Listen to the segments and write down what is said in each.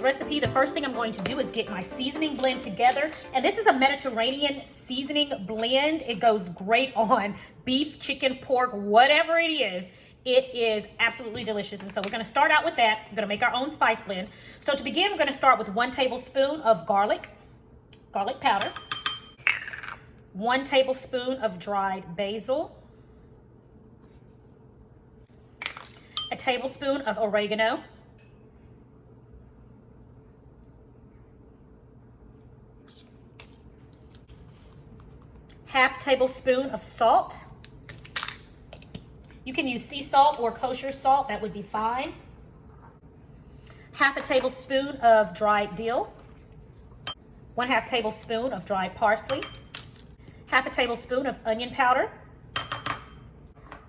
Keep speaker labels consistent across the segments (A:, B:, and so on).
A: recipe, the first thing I'm going to do is get my seasoning blend together. And this is a Mediterranean seasoning blend. It goes great on beef, chicken, pork, whatever it is. It is absolutely delicious. And so we're gonna start out with that. We're gonna make our own spice blend. So to begin, we're gonna start with 1 tablespoon of garlic powder, 1 tablespoon of dried basil, a tablespoon of oregano, half tablespoon of salt. You can use sea salt or kosher salt, that would be fine. Half a tablespoon of dried dill, 1/2 tablespoon of dried parsley, half a tablespoon of onion powder,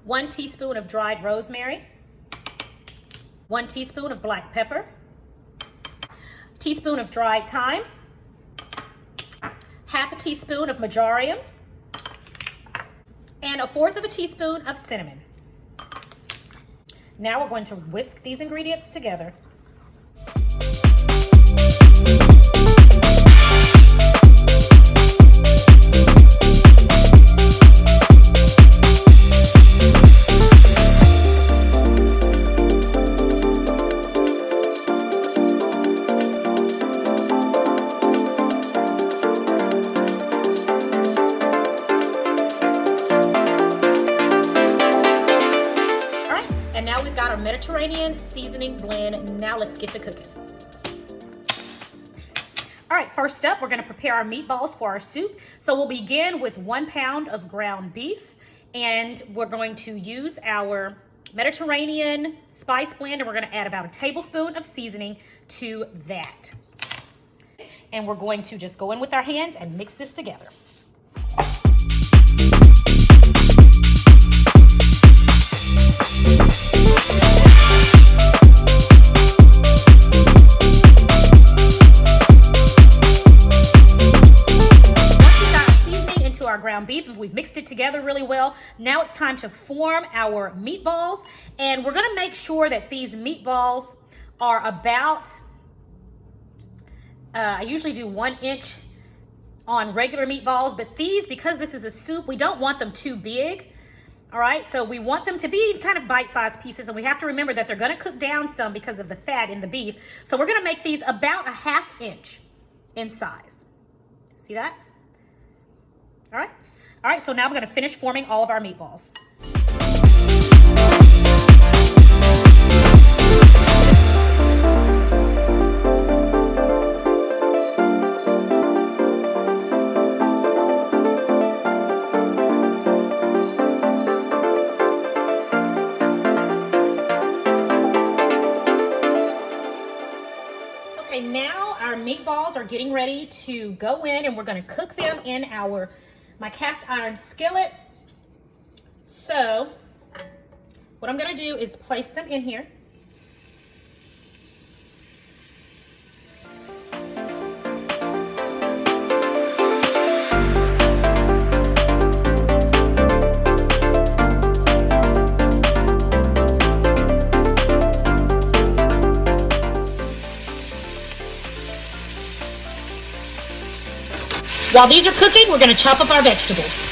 A: 1 teaspoon of dried rosemary, 1 teaspoon of black pepper, teaspoon of dried thyme, half a teaspoon of marjoram, and 1/4 of a teaspoon of cinnamon. Now we're going to whisk these ingredients together. Now we've got our Mediterranean seasoning blend. Now let's get to cooking. All right, first up, we're gonna prepare our meatballs for our soup. So we'll begin with 1 pound of ground beef, and we're going to use our Mediterranean spice blend, and we're gonna add about a tablespoon of seasoning to that. And we're going to just go in with our hands and mix this together. Our ground beef, if we've mixed it together really well, now it's time to form our meatballs, and we're going to make sure that these meatballs are about I usually do 1 inch on regular meatballs, but these, because this is a soup, we don't want them too big. All right, so we want them to be kind of bite-sized pieces, and we have to remember that they're going to cook down some because of the fat in the beef. So we're going to make these about 1/2 inch in size. See that? All right, so now we're gonna finish forming all of our meatballs. Okay, now our meatballs are getting ready to go in, and we're gonna cook them in my cast iron skillet. So what I'm gonna do is place them in here. While these are cooking, we're going to chop up our vegetables.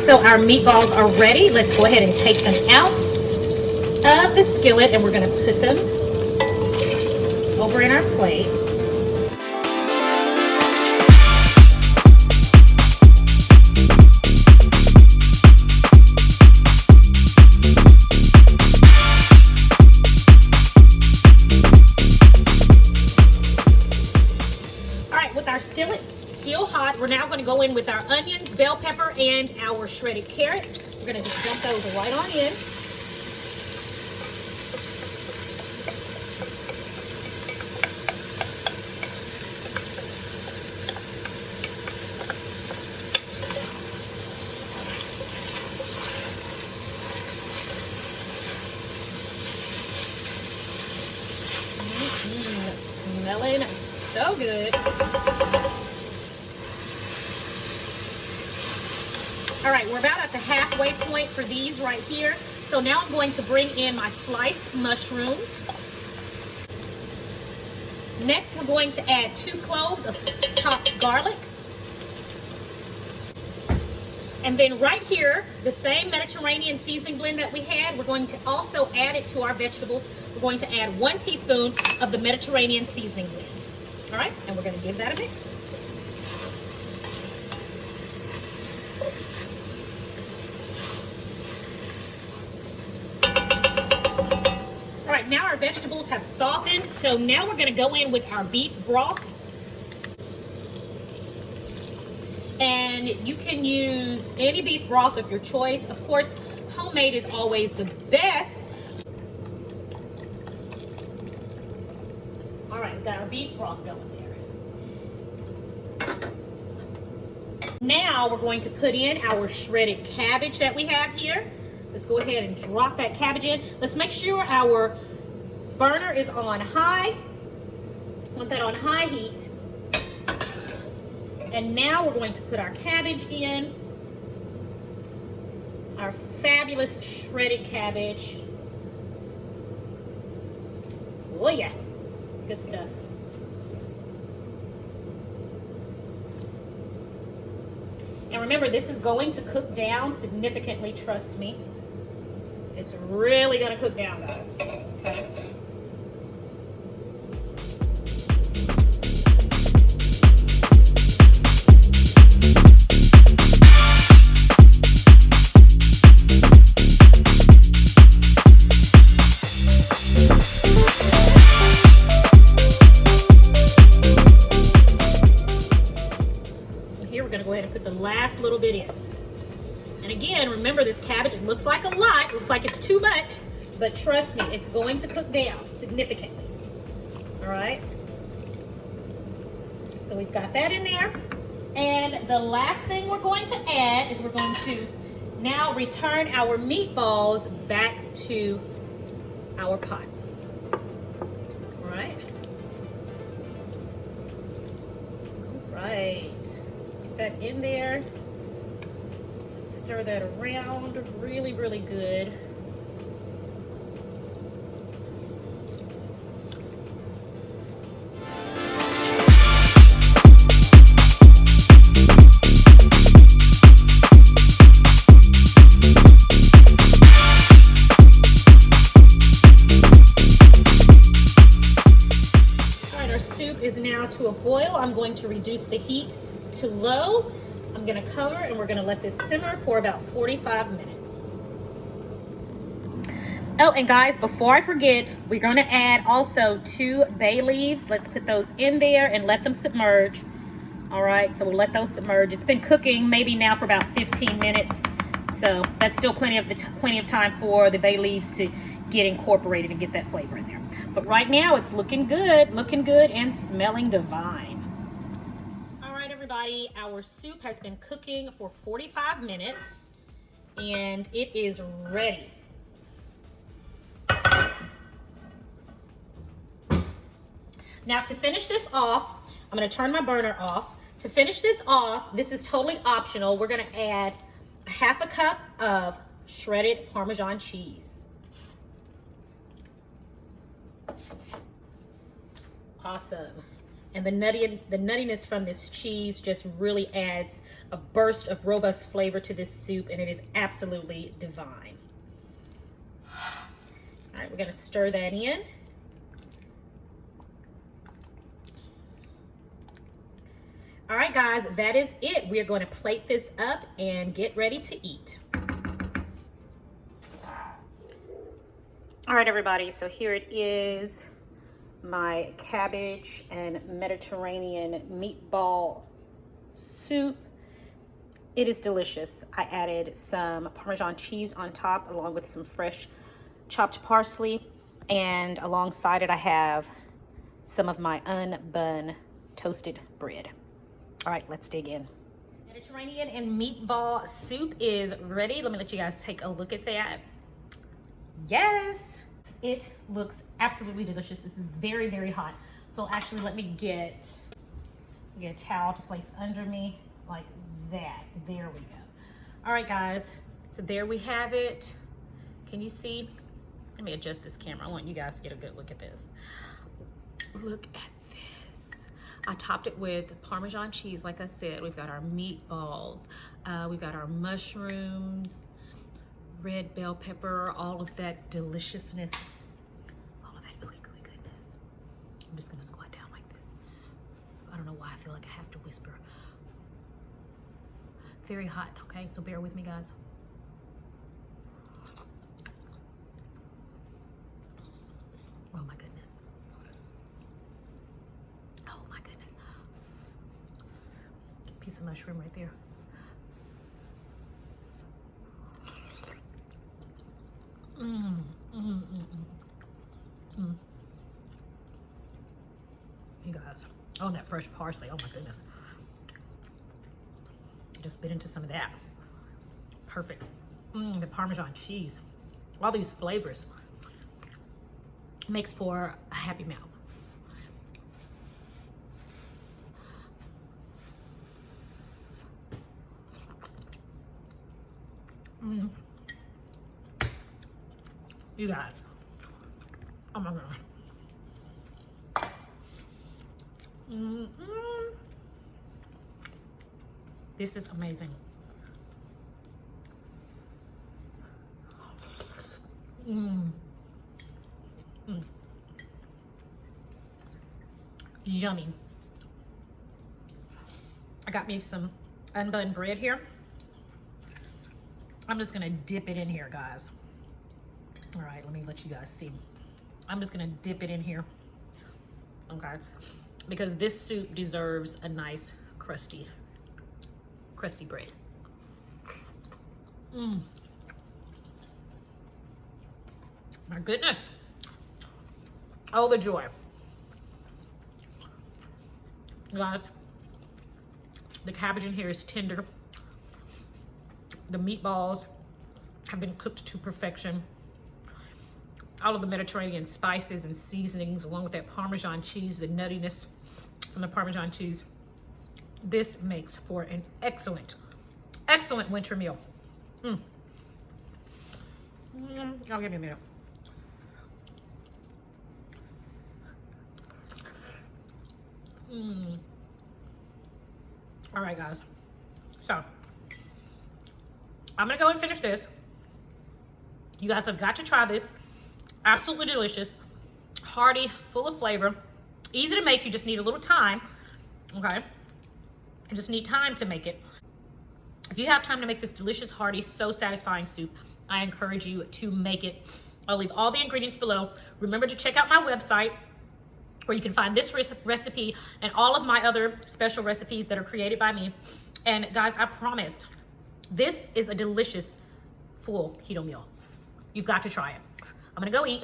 A: so our meatballs are ready. Let's go ahead and take them out of the skillet, and we're going to put them over in our plate. All right, with our skillet still hot, we're now going to go in with our onions, bell pepper, and our shredded carrots. We're going to just dump those right on in. Smelling so good. All right, we're about at the halfway point for these right here. So now I'm going to bring in my sliced mushrooms. Next, we're going to add 2 cloves of chopped garlic. And then right here, the same Mediterranean seasoning blend that we had, we're going to also add it to our vegetables. We're going to add 1 teaspoon of the Mediterranean seasoning blend. All right, and we're going to give that a mix. All right, now our vegetables have softened, so now we're going to go in with our beef broth. And you can use any beef broth of your choice. Of course, homemade is always the best. All right, got our beef broth going there. Now we're going to put in our shredded cabbage that we have here. Let's go ahead and drop that cabbage in. Let's make sure our burner is on high. Want that on high heat. And now we're going to put our cabbage in, our fabulous shredded cabbage. Oh yeah, good stuff. And remember, this is going to cook down significantly, trust me. It's really gonna cook down, guys, okay? Go ahead and put the last little bit in. And again, remember, this cabbage, it looks like a lot, looks like it's too much, but trust me, it's going to cook down significantly. All right, so we've got that in there. And the last thing we're going to add is we're going to now return our meatballs back to our pot. All right. All right. That in there, stir that around really, really good. All right, our soup is now to a boil. I'm going to reduce the heat to low. I'm going to cover, and we're going to let this simmer for about 45 minutes. Oh, and guys, before I forget, we're going to add also 2 bay leaves. Let's put those in there and let them submerge. All right, so we'll let those submerge. It's been cooking maybe now for about 15 minutes. So that's still plenty of time for the bay leaves to get incorporated and get that flavor in there. But right now it's looking good and smelling divine. Everybody, our soup has been cooking for 45 minutes and it is ready. Now, to finish this off, I'm going to turn my burner off. To finish this off, this is totally optional. We're going to add a 1/2 cup of shredded Parmesan cheese. Awesome. And the nuttiness from this cheese just really adds a burst of robust flavor to this soup, and it is absolutely divine. All right, we're gonna stir that in. All right, guys, that is it. We are going to plate this up and get ready to eat. All right, everybody, so here it is, my cabbage and Mediterranean meatball soup. It is delicious. I added some Parmesan cheese on top along with some fresh chopped parsley, and alongside it I have some of my unbun toasted bread. All right, let's dig in. Mediterranean and meatball soup is ready. Let me let you guys take a look at that. Yes, it looks absolutely delicious. This is very, very hot. So actually let me get a towel to place under me like that. There we go. All right, guys, so there we have it. Can you see? Let me adjust this camera. I want you guys to get a good look at this. Look at this. I topped it with Parmesan cheese, like I said. We've got our meatballs, we've got our mushrooms, red bell pepper, all of that deliciousness, all of that ooey gooey goodness. I'm just gonna squat down like this. I don't know why I feel like I have to whisper. Very hot, okay? So bear with me, guys. Oh my goodness. Oh my goodness. Piece of mushroom right there. You guys, oh, and that fresh parsley, oh my goodness. Just bit into some of that. Perfect. The Parmesan cheese, all these flavors makes for a happy mouth. You guys, oh my God. This is amazing. Yummy. I got me some unbun bread here. I'm just gonna dip it in here, guys. All right, let me let you guys see. I'm just gonna dip it in here, okay? Because this soup deserves a nice crusty bread. My goodness. Oh, the joy. Guys, the cabbage in here is tender. The meatballs have been cooked to perfection. All of the Mediterranean spices and seasonings, along with that Parmesan cheese, the nuttiness from the Parmesan cheese. This makes for an excellent, excellent winter meal. I'll give me a minute. All right, guys. So, I'm gonna go and finish this. You guys have got to try this. Absolutely delicious, hearty, full of flavor, easy to make. You just need a little time, okay? You just need time to make it. If you have time to make this delicious, hearty, so satisfying soup, I encourage you to make it. I'll leave all the ingredients below. Remember to check out my website where you can find this recipe and all of my other special recipes that are created by me. And guys, I promise, this is a delicious, full keto meal. You've got to try it. I'm gonna go eat.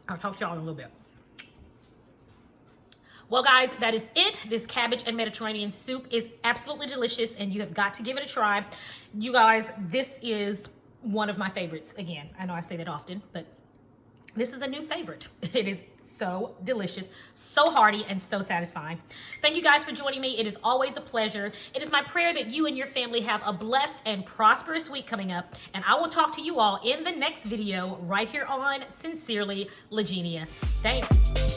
A: I'll talk to y'all in a little bit. Well, guys, that is it. This cabbage and Mediterranean soup is absolutely delicious, and you have got to give it a try. You guys, this is one of my favorites. Again, I know I say that often, but this is a new favorite. It is so delicious, so hearty, and so satisfying. Thank you guys for joining me. It is always a pleasure. It is my prayer that you and your family have a blessed and prosperous week coming up, and I will talk to you all in the next video right here on Sincerely Legenia. Thanks.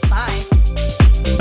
A: Bye.